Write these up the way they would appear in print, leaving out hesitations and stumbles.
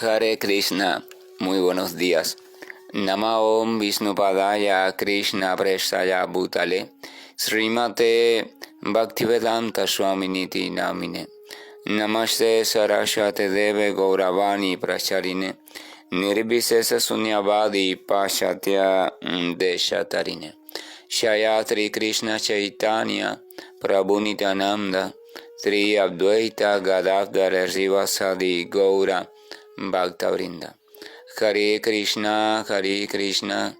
Hare Krishna, muy buenos días. Namaom Vishnupadaya Krishna Prestaya Bhutale Srimate Bhaktivedanta Swaminiti Namine Namaste Saraswate Deve Gauravani Pracharine Nirvisesa Sunyavadi Pashatya Deshatarine Shayatri Krishna Chaitanya Prabhu Nityananda Sri Advaita Gadadhara Srivasadi Gaura Bhakta Vrinda. Hare Krishna, Krishna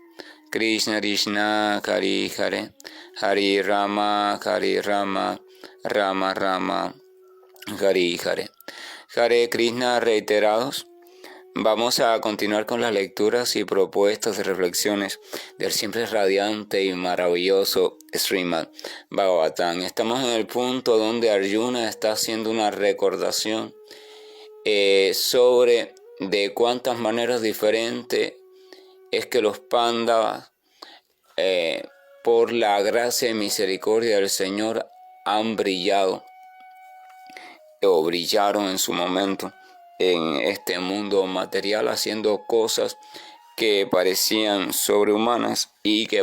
Krishna, Hare Hare, Hare Rama, Rama Rama, Hare Hare. Hare Krishna reiterados. Vamos a continuar con las lecturas y propuestas de reflexiones del siempre radiante y maravilloso Srimad Bhagavatam. Estamos en el punto donde Arjuna está haciendo una recordación sobre de cuántas maneras diferentes es que los Pándavas, por la gracia y misericordia del Señor, han brillado o brillaron en su momento en este mundo material, haciendo cosas que parecían sobrehumanas y que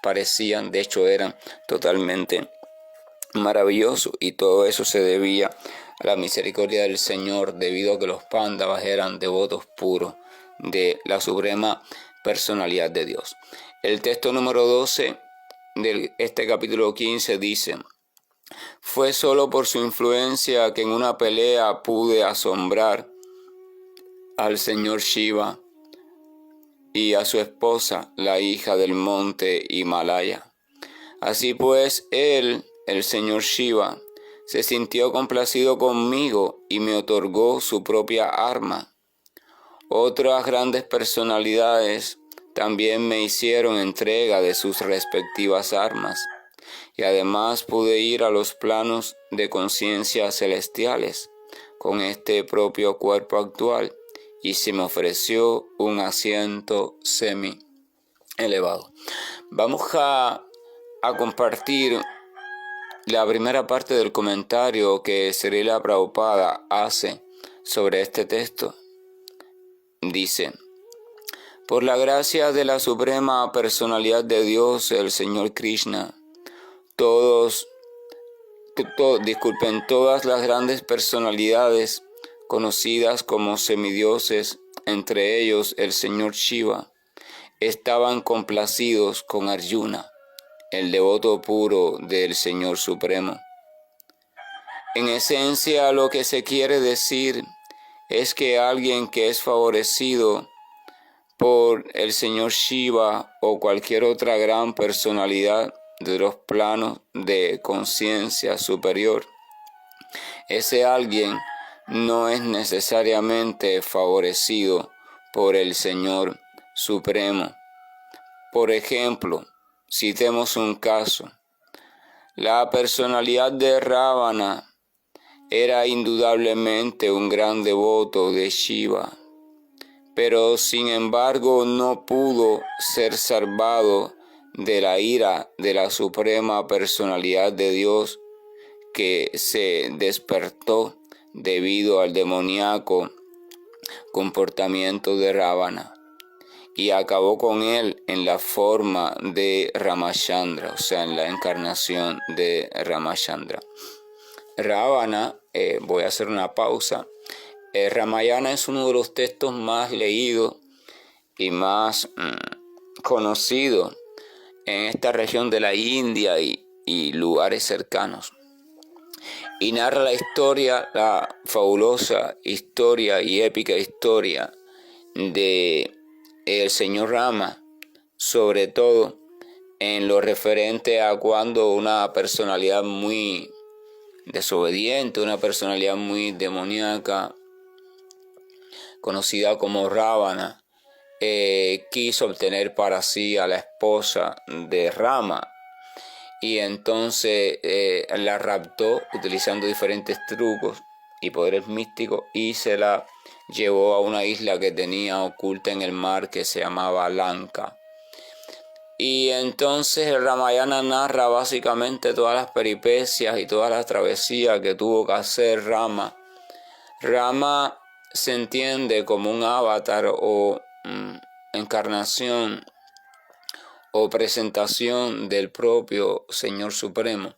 parecían, de hecho eran totalmente maravillosos, y todo eso se debía a la misericordia del Señor, debido a que los Pándavas eran devotos puros de la suprema personalidad de Dios. El texto número 12 de este capítulo 15 dice: fue solo por su influencia que en una pelea pude asombrar al señor Shiva y a su esposa, la hija del monte Himalaya. Así pues, él, el señor Shiva, se sintió complacido conmigo y me otorgó su propia arma. Otras grandes personalidades también me hicieron entrega de sus respectivas armas, y además pude ir a los planos de conciencia celestiales con este propio cuerpo actual, y se me ofreció un asiento semi elevado. Vamos a compartir la primera parte del comentario que Srila Prabhupada hace sobre este texto. Dice: por la gracia de la suprema personalidad de Dios, el Señor Krishna, todas las grandes personalidades conocidas como semidioses, entre ellos el Señor Shiva, estaban complacidos con Arjuna, el devoto puro del Señor Supremo. En esencia, lo que se quiere decir es que alguien que es favorecido por el Señor Shiva o cualquier otra gran personalidad de los planos de conciencia superior, ese alguien no es necesariamente favorecido por el Señor Supremo. Por ejemplo, citemos un caso. La personalidad de Ravana era indudablemente un gran devoto de Shiva, pero sin embargo no pudo ser salvado de la ira de la suprema personalidad de Dios, que se despertó debido al demoníaco comportamiento de Ravana, y acabó con él en la forma de Ramachandra, o sea, en la encarnación de Ramachandra. Ravana, voy a hacer una pausa. Ramayana es uno de los textos más leídos y más conocidos en esta región de la India y lugares cercanos. Y narra la historia, la fabulosa historia y épica historia de el señor Rama, sobre todo en lo referente a cuando una personalidad muy desobediente, una personalidad muy demoníaca, conocida como Ravana, quiso obtener para sí a la esposa de Rama, y entonces la raptó utilizando diferentes trucos y poderes místicos, y se la llevó a una isla que tenía oculta en el mar, que se llamaba Lanka. Y entonces el Ramayana narra básicamente todas las peripecias y todas las travesías que tuvo que hacer Rama. Rama se entiende como un avatar o encarnación o presentación del propio Señor Supremo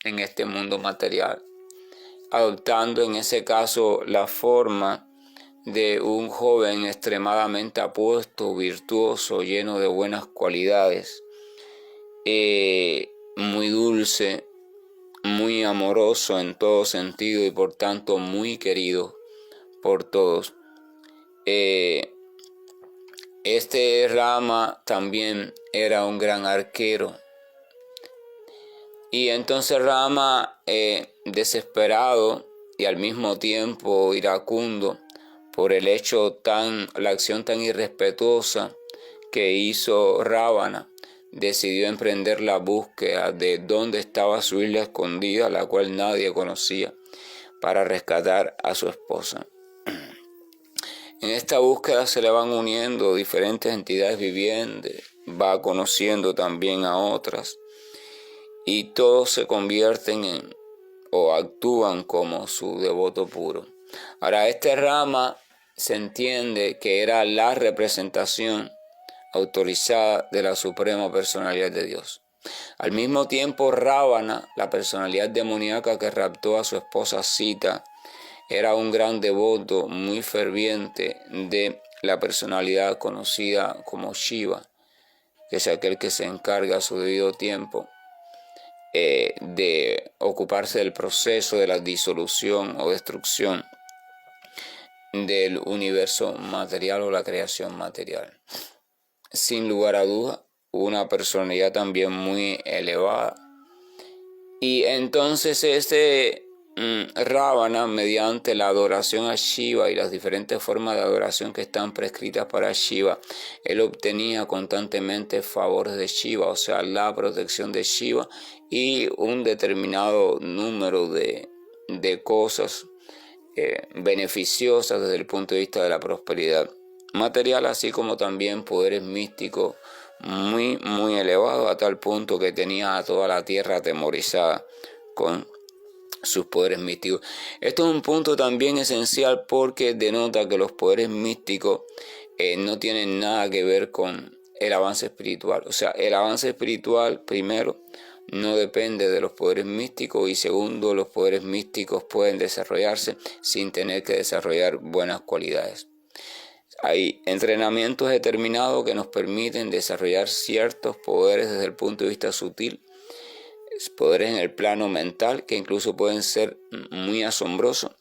en este mundo material, adoptando en ese caso la forma de un joven extremadamente apuesto, virtuoso, lleno de buenas cualidades, muy dulce, muy amoroso en todo sentido y por tanto muy querido por todos. Este Rama también era un gran arquero. Y entonces Rama, desesperado y al mismo tiempo iracundo por el hecho la acción tan irrespetuosa que hizo Rávana, decidió emprender la búsqueda de dónde estaba su isla escondida, la cual nadie conocía, para rescatar a su esposa. En esta búsqueda se le van uniendo diferentes entidades vivientes, va conociendo también a otras, y todos se convierten en o actúan como su devoto puro. Ahora, este Rama se entiende que era la representación autorizada de la Suprema Personalidad de Dios. Al mismo tiempo, Rávana, la personalidad demoníaca que raptó a su esposa Sita, era un gran devoto muy ferviente de la personalidad conocida como Shiva, que es aquel que se encarga a su debido tiempo de ocuparse del proceso de la disolución o destrucción del universo material o la creación material. Sin lugar a duda, una personalidad también muy elevada. Y entonces Rávana, mediante la adoración a Shiva y las diferentes formas de adoración que están prescritas para Shiva, él obtenía constantemente favores de Shiva, o sea, la protección de Shiva y un determinado número de cosas beneficiosas desde el punto de vista de la prosperidad material, así como también poderes místicos muy, muy elevados, a tal punto que tenía a toda la tierra atemorizada con sus poderes místicos. Esto es un punto también esencial porque denota que los poderes místicos no tienen nada que ver con el avance espiritual. O sea, el avance espiritual, primero, no depende de los poderes místicos, y segundo, los poderes místicos pueden desarrollarse sin tener que desarrollar buenas cualidades. Hay entrenamientos determinados que nos permiten desarrollar ciertos poderes desde el punto de vista sutil, poderes en el plano mental que incluso pueden ser muy asombrosos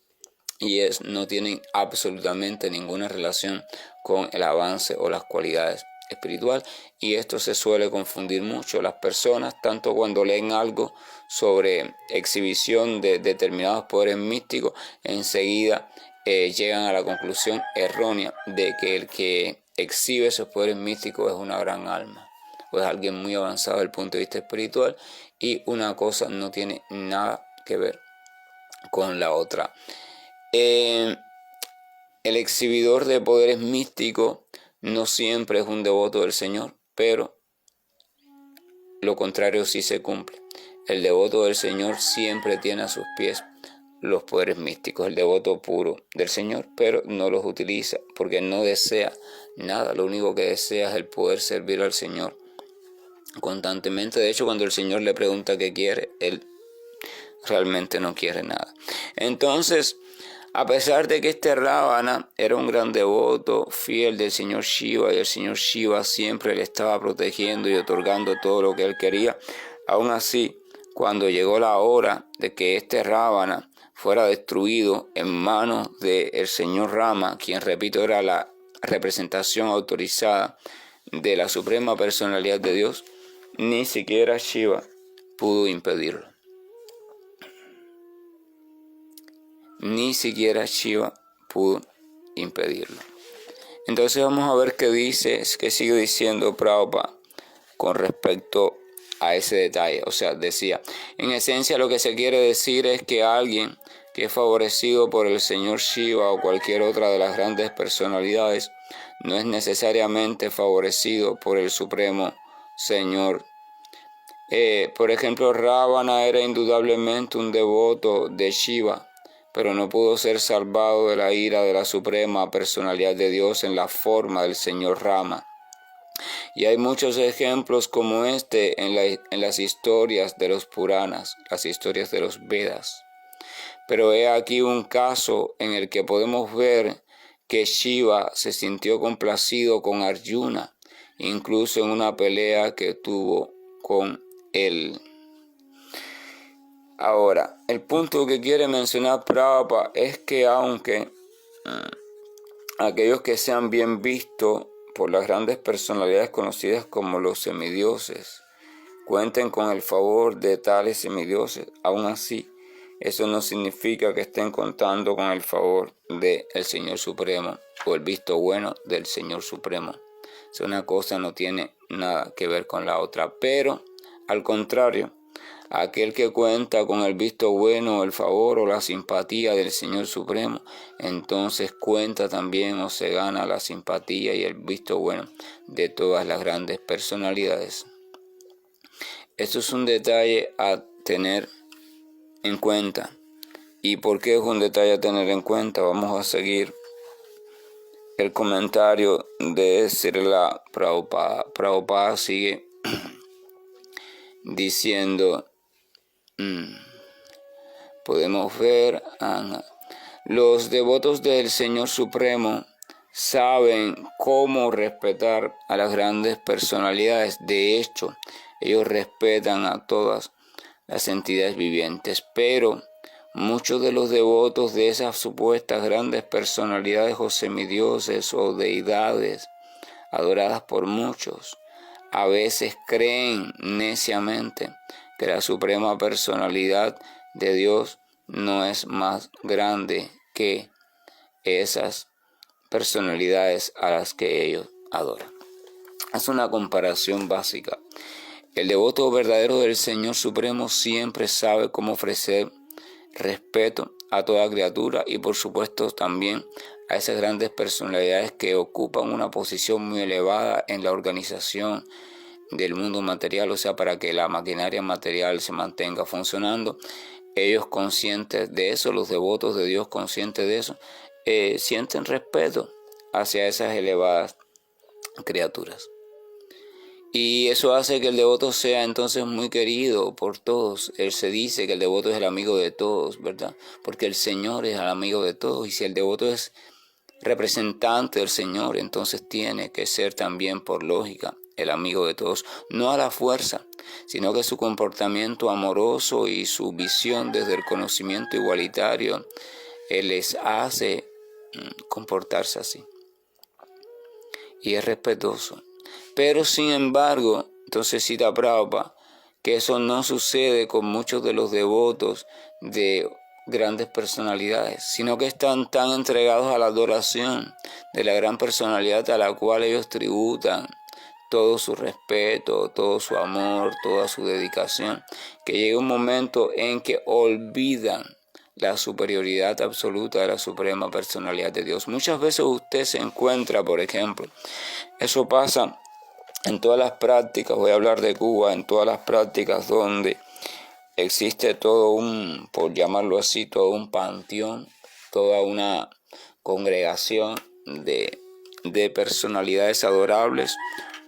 y no tienen absolutamente ninguna relación con el avance o las cualidades espiritual, y esto se suele confundir mucho. Las personas, tanto cuando leen algo sobre exhibición de determinados poderes místicos, enseguida llegan a la conclusión errónea de que el que exhibe esos poderes místicos es una gran alma, o es alguien muy avanzado desde el punto de vista espiritual, y una cosa no tiene nada que ver con la otra. El exhibidor de poderes místicos no siempre es un devoto del Señor, pero lo contrario sí se cumple. El devoto del Señor siempre tiene a sus pies los poderes místicos, el devoto puro del Señor, pero no los utiliza porque no desea nada. Lo único que desea es el poder servir al Señor constantemente. De hecho, cuando el Señor le pregunta qué quiere, él realmente no quiere nada. Entonces, a pesar de que este Rávana era un gran devoto, fiel del Señor Shiva, y el Señor Shiva siempre le estaba protegiendo y otorgando todo lo que él quería, aún así, cuando llegó la hora de que este Rávana fuera destruido en manos del Señor Rama, quien, repito, era la representación autorizada de la Suprema Personalidad de Dios, ni siquiera Shiva pudo impedirlo. Ni siquiera Shiva pudo impedirlo. Entonces vamos a ver qué sigue diciendo Prabhupada con respecto a ese detalle. O sea, decía, en esencia lo que se quiere decir es que alguien que es favorecido por el Señor Shiva o cualquier otra de las grandes personalidades no es necesariamente favorecido por el Supremo Señor. Por ejemplo, Rávana era indudablemente un devoto de Shiva, pero no pudo ser salvado de la ira de la suprema personalidad de Dios en la forma del Señor Rama. Y hay muchos ejemplos como este en las historias de los Puranas, las historias de los Vedas. Pero he aquí un caso en el que podemos ver que Shiva se sintió complacido con Arjuna, incluso en una pelea que tuvo con él. Ahora, el punto que quiere mencionar Prabhupada es que aunque aquellos que sean bien vistos por las grandes personalidades conocidas como los semidioses cuenten con el favor de tales semidioses, aún así, eso no significa que estén contando con el favor del Señor Supremo o el visto bueno del Señor Supremo. Si una cosa no tiene nada que ver con la otra, pero al contrario, aquel que cuenta con el visto bueno, el favor o la simpatía del Señor Supremo, entonces cuenta también o se gana la simpatía y el visto bueno de todas las grandes personalidades. Esto es un detalle a tener en cuenta. ¿Y por qué es un detalle a tener en cuenta? Vamos a seguir el comentario de Srila Prabhupada. Prabhupada sigue diciendo, podemos ver, los devotos del Señor Supremo saben cómo respetar a las grandes personalidades. De hecho, ellos respetan a todas las entidades vivientes, pero muchos de los devotos de esas supuestas grandes personalidades o semidioses o deidades adoradas por muchos, a veces creen neciamente que la suprema personalidad de Dios no es más grande que esas personalidades a las que ellos adoran. Es una comparación básica. El devoto verdadero del Señor Supremo siempre sabe cómo ofrecer respeto a toda criatura y por supuesto también a esas grandes personalidades que ocupan una posición muy elevada en la organización del mundo material, o sea, para que la maquinaria material se mantenga funcionando. Ellos conscientes de eso, los devotos de Dios conscientes de eso, sienten respeto hacia esas elevadas criaturas. Y eso hace que el devoto sea entonces muy querido por todos. Él se dice que el devoto es el amigo de todos, ¿verdad? Porque el Señor es el amigo de todos. Y si el devoto es representante del Señor, entonces tiene que ser también por lógica el amigo de todos. No a la fuerza, sino que su comportamiento amoroso y su visión desde el conocimiento igualitario les hace comportarse así. Y es respetuoso. Pero sin embargo, entonces cita Prabhupada, que eso no sucede con muchos de los devotos de grandes personalidades, sino que están tan entregados a la adoración de la gran personalidad a la cual ellos tributan todo su respeto, todo su amor, toda su dedicación, que llega un momento en que olvidan la superioridad absoluta de la suprema personalidad de Dios. Muchas veces usted se encuentra, por ejemplo, eso pasa en todas las prácticas, voy a hablar de Cuba, en todas las prácticas donde existe todo un, por llamarlo así, todo un panteón, toda una congregación de personalidades adorables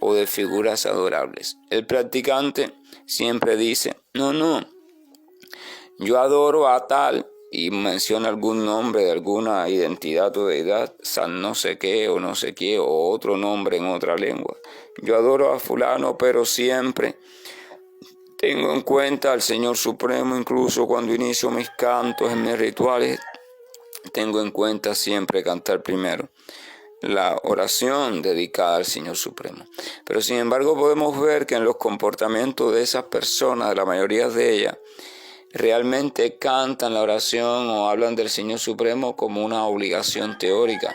o de figuras adorables. El practicante siempre dice, no, yo adoro a tal, y menciona algún nombre de alguna identidad o deidad, San no sé qué o no sé qué, o otro nombre en otra lengua. Yo adoro a fulano, pero siempre tengo en cuenta al Señor Supremo, incluso cuando inicio mis cantos en mis rituales, tengo en cuenta siempre cantar primero la oración dedicada al Señor Supremo. Pero sin embargo podemos ver que en los comportamientos de esas personas, la mayoría de ellas, realmente cantan la oración o hablan del Señor Supremo como una obligación teórica,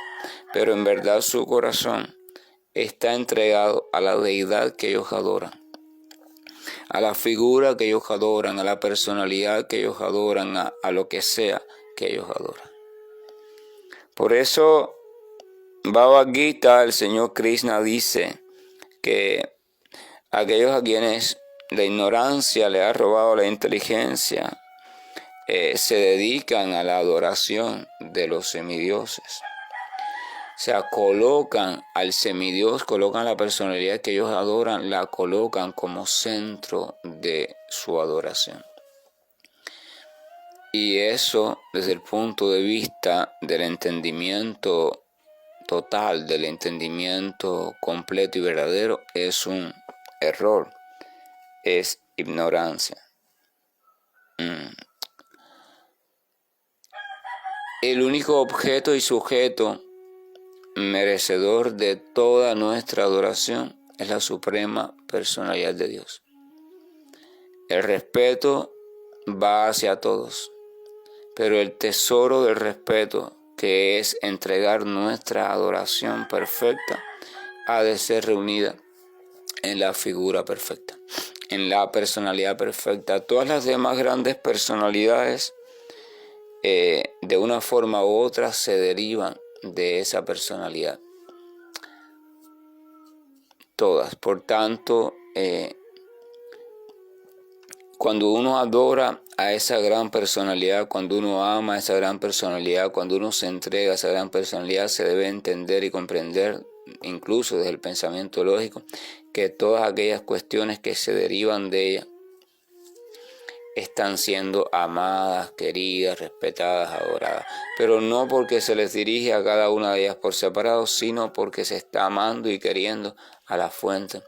pero en verdad su corazón está entregado a la deidad que ellos adoran, a la figura que ellos adoran, a la personalidad que ellos adoran, a lo que sea que ellos adoran. Por eso, Bhagavad Gita, el Señor Krishna dice que aquellos a quienes la ignorancia le ha robado la inteligencia, se dedican a la adoración de los semidioses. O sea, colocan al semidios, colocan la personalidad que ellos adoran, la colocan como centro de su adoración. Y eso, desde el punto de vista del entendimiento total, del entendimiento completo y verdadero, es un error, es ignorancia. El único objeto y sujeto merecedor de toda nuestra adoración es la suprema personalidad de Dios. El respeto va hacia todos, pero el tesoro del respeto, que es entregar nuestra adoración perfecta, ha de ser reunida en la figura perfecta, en la personalidad perfecta. Todas las demás grandes personalidades, de una forma u otra, se derivan de esa personalidad. Todas. Por tanto, cuando uno adora a esa gran personalidad, cuando uno ama a esa gran personalidad, cuando uno se entrega a esa gran personalidad, se debe entender y comprender, incluso desde el pensamiento lógico, que todas aquellas cuestiones que se derivan de ella están siendo amadas, queridas, respetadas, adoradas, pero no porque se les dirige a cada una de ellas por separado, sino porque se está amando y queriendo a la fuente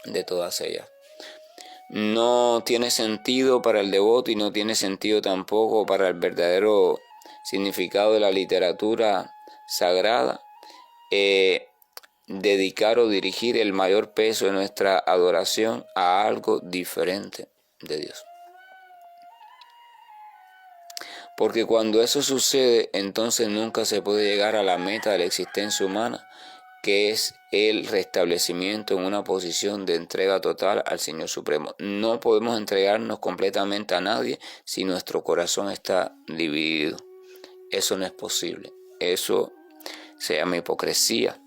de todas ellas. No tiene sentido para el devoto y no tiene sentido tampoco para el verdadero significado de la literatura sagrada dedicar o dirigir el mayor peso de nuestra adoración a algo diferente de Dios. Porque cuando eso sucede, entonces nunca se puede llegar a la meta de la existencia humana, que es el restablecimiento en una posición de entrega total al Señor Supremo. No podemos entregarnos completamente a nadie si nuestro corazón está dividido. Eso no es posible. Eso se llama hipocresía,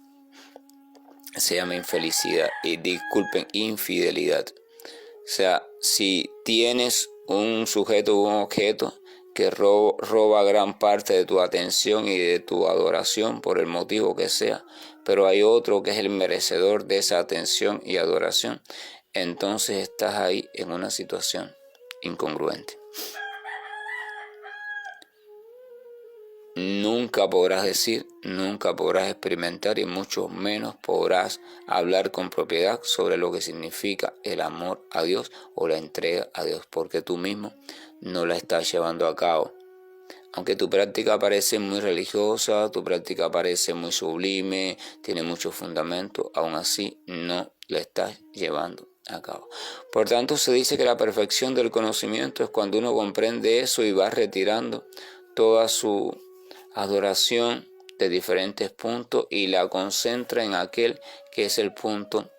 se llama infelicidad y, disculpen, infidelidad. O sea, si tienes un sujeto o un objeto que roba gran parte de tu atención y de tu adoración por el motivo que sea, pero hay otro que es el merecedor de esa atención y adoración, entonces estás ahí en una situación incongruente. Nunca podrás decir, nunca podrás experimentar y mucho menos podrás hablar con propiedad sobre lo que significa el amor a Dios o la entrega a Dios, porque tú mismo no la estás llevando a cabo. Aunque tu práctica parece muy religiosa, tu práctica parece muy sublime, tiene mucho fundamento, aún así no la estás llevando a cabo. Por tanto, se dice que la perfección del conocimiento es cuando uno comprende eso y va retirando toda su adoración de diferentes puntos y la concentra en aquel que es el punto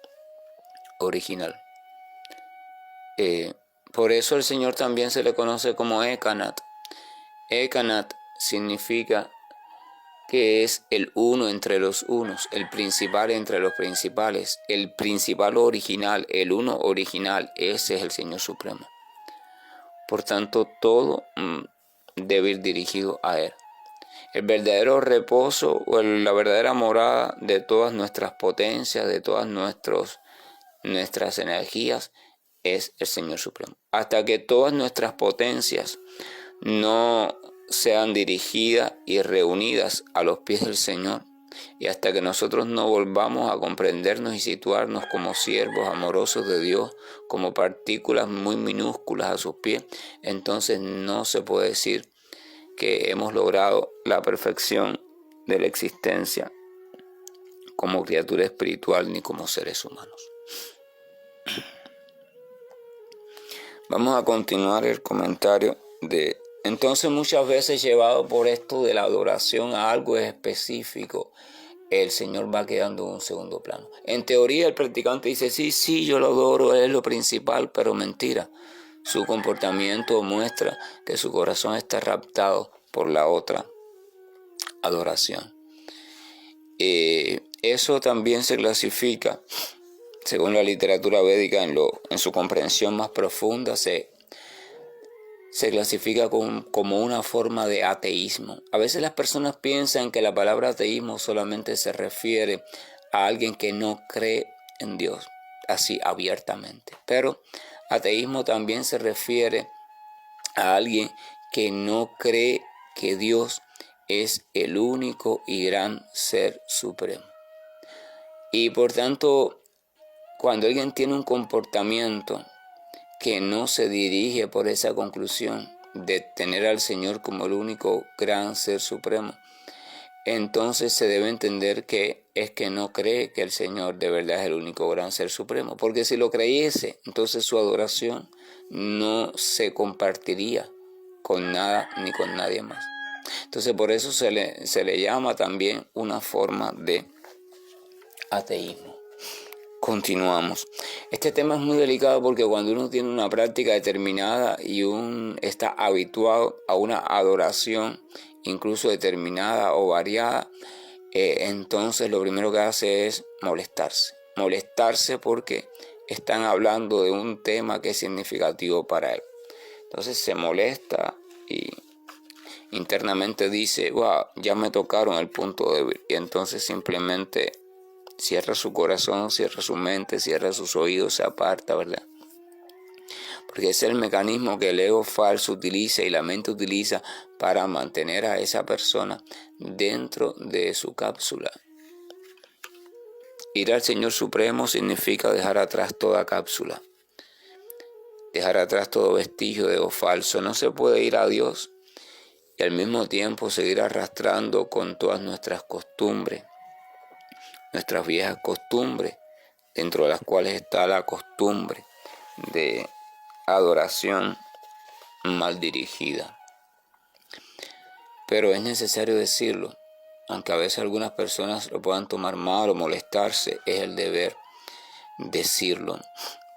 original. Por eso el Señor también se le conoce como Ekanat. Ekanat significa que es el uno entre los unos, el principal entre los principales, el principal original, el uno original. Ese es el Señor Supremo. Por tanto, todo debe ir dirigido a Él. El verdadero reposo o la verdadera morada de todas nuestras potencias, de todas nuestras energías, es el Señor Supremo. Hasta que todas nuestras potencias no sean dirigidas y reunidas a los pies del Señor, y hasta que nosotros no volvamos a comprendernos y situarnos como siervos amorosos de Dios, como partículas muy minúsculas a sus pies, entonces no se puede decir que hemos logrado la perfección de la existencia como criatura espiritual ni como seres humanos. Vamos a continuar el comentario de... Entonces, muchas veces llevado por esto de la adoración a algo específico, el Señor va quedando en un segundo plano. En teoría, el practicante dice, sí, yo lo adoro, Él es lo principal, pero mentira. Su comportamiento muestra que su corazón está raptado por la otra adoración. Eso también se clasifica, según la literatura védica, en su comprensión más profunda, se se clasifica como una forma de ateísmo. A veces las personas piensan que la palabra ateísmo solamente se refiere a alguien que no cree en Dios, así abiertamente. Pero ateísmo también se refiere a alguien que no cree que Dios es el único y gran ser supremo. Y por tanto, cuando alguien tiene un comportamiento que no se dirige por esa conclusión de tener al Señor como el único gran ser supremo, entonces se debe entender que es que no cree que el Señor de verdad es el único gran ser supremo, porque si lo creyese, entonces su adoración no se compartiría con nada ni con nadie más. Entonces por eso se le llama también una forma de ateísmo. Continuamos. Este tema es muy delicado porque cuando uno tiene una práctica determinada y está habituado a una adoración incluso determinada o variada, entonces lo primero que hace es molestarse porque están hablando de un tema que es significativo para él. Entonces se molesta y internamente dice, wow, ya me tocaron el punto débil, y entonces simplemente cierra su corazón, cierra su mente, cierra sus oídos, se aparta, ¿verdad? Porque ese es el mecanismo que el ego falso utiliza y la mente utiliza para mantener a esa persona dentro de su cápsula. Ir al Señor Supremo significa dejar atrás toda cápsula, dejar atrás todo vestigio de ego falso. No se puede ir a Dios y al mismo tiempo seguir arrastrando con todas nuestras costumbres, nuestras viejas costumbres, dentro de las cuales está la costumbre de adoración mal dirigida. Pero es necesario decirlo, aunque a veces algunas personas lo puedan tomar mal o molestarse, es el deber decirlo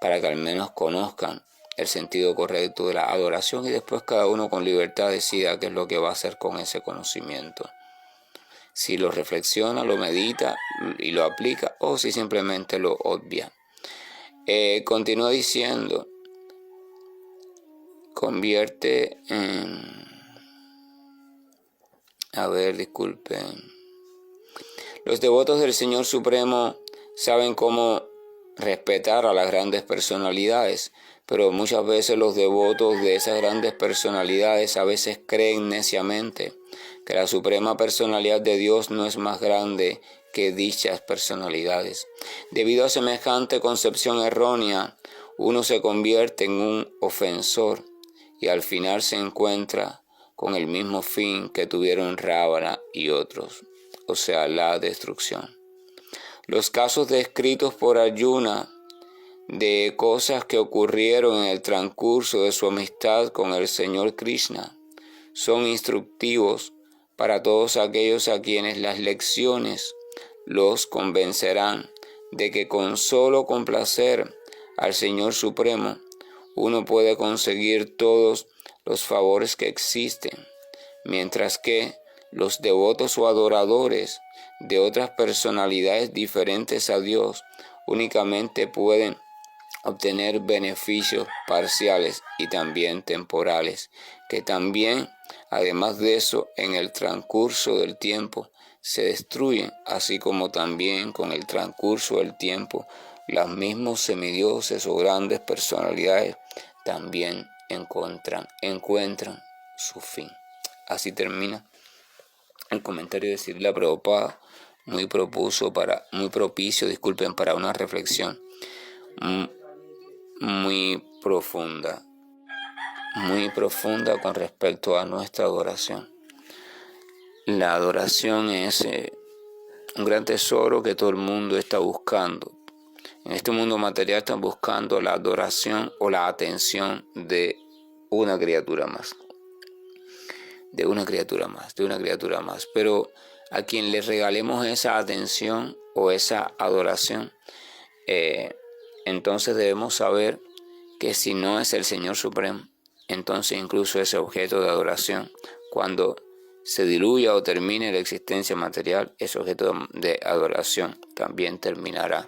para que al menos conozcan el sentido correcto de la adoración y después cada uno con libertad decida qué es lo que va a hacer con ese conocimiento. Si lo reflexiona, lo medita y lo aplica, o si simplemente lo obvia. Continúa diciendo, convierte en... Los devotos del Señor Supremo saben cómo respetar a las grandes personalidades, pero muchas veces los devotos de esas grandes personalidades a veces creen neciamente que la suprema personalidad de Dios no es más grande que dichas personalidades. Debido a semejante concepción errónea, uno se convierte en un ofensor y al final se encuentra con el mismo fin que tuvieron Rávana y otros, o sea, la destrucción. Los casos descritos por Arjuna de cosas que ocurrieron en el transcurso de su amistad con el Señor Krishna son instructivos para todos aquellos a quienes las lecciones los convencerán de que con solo complacer al Señor Supremo uno puede conseguir todos los favores que existen, mientras que los devotos o adoradores de otras personalidades diferentes a Dios únicamente pueden obtener beneficios parciales y también temporales, que también, además de eso, en el transcurso del tiempo se destruyen, así como también con el transcurso del tiempo los mismos semidioses o grandes personalidades también encuentran su fin. Así termina el comentario de Srila Prabhupada, muy propicio para una reflexión muy profunda con respecto a nuestra adoración. La adoración es un gran tesoro que todo el mundo está buscando. En este mundo material están buscando la adoración o la atención de una criatura más. Pero a quien le regalemos esa atención o esa adoración, entonces debemos saber que si no es el Señor Supremo, entonces incluso ese objeto de adoración, cuando se diluya o termine la existencia material, ese objeto de adoración también terminará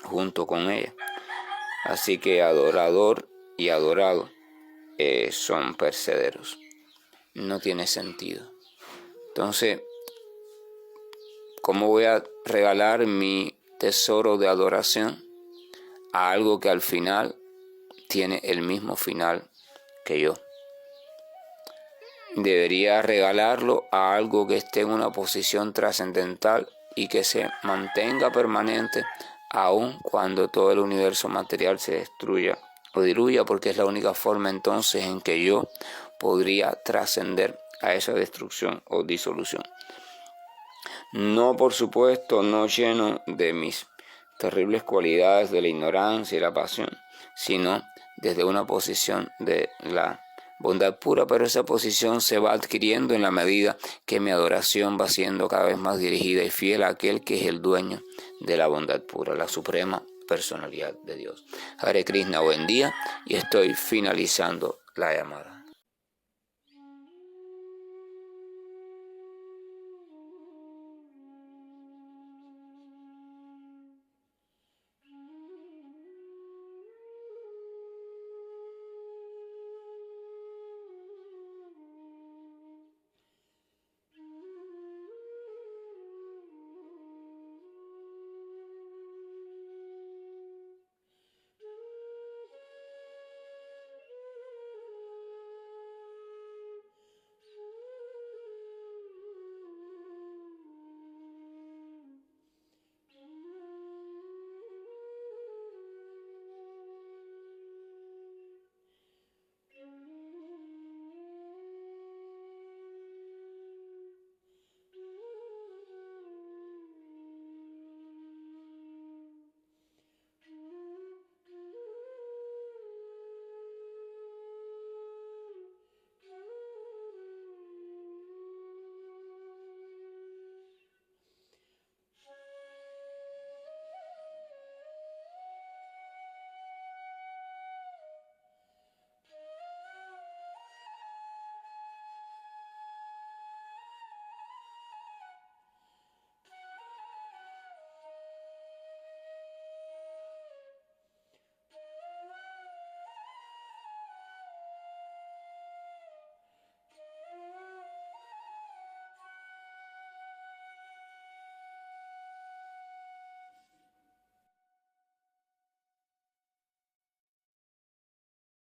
junto con ella. Así que adorador y adorado son perecederos. No tiene sentido. Entonces, ¿cómo voy a regalar mi tesoro de adoración a algo que al final tiene el mismo final que yo? Debería regalarlo a algo que esté en una posición trascendental y que se mantenga permanente aun cuando todo el universo material se destruya o diluya, porque es la única forma entonces en que yo podría trascender a esa destrucción o disolución. No, por supuesto, no lleno de mis terribles cualidades de la ignorancia y la pasión, sino desde una posición de la bondad pura, pero esa posición se va adquiriendo en la medida que mi adoración va siendo cada vez más dirigida y fiel a aquel que es el dueño de la bondad pura, la suprema personalidad de Dios. Hare Krishna, buen día, y estoy finalizando la llamada.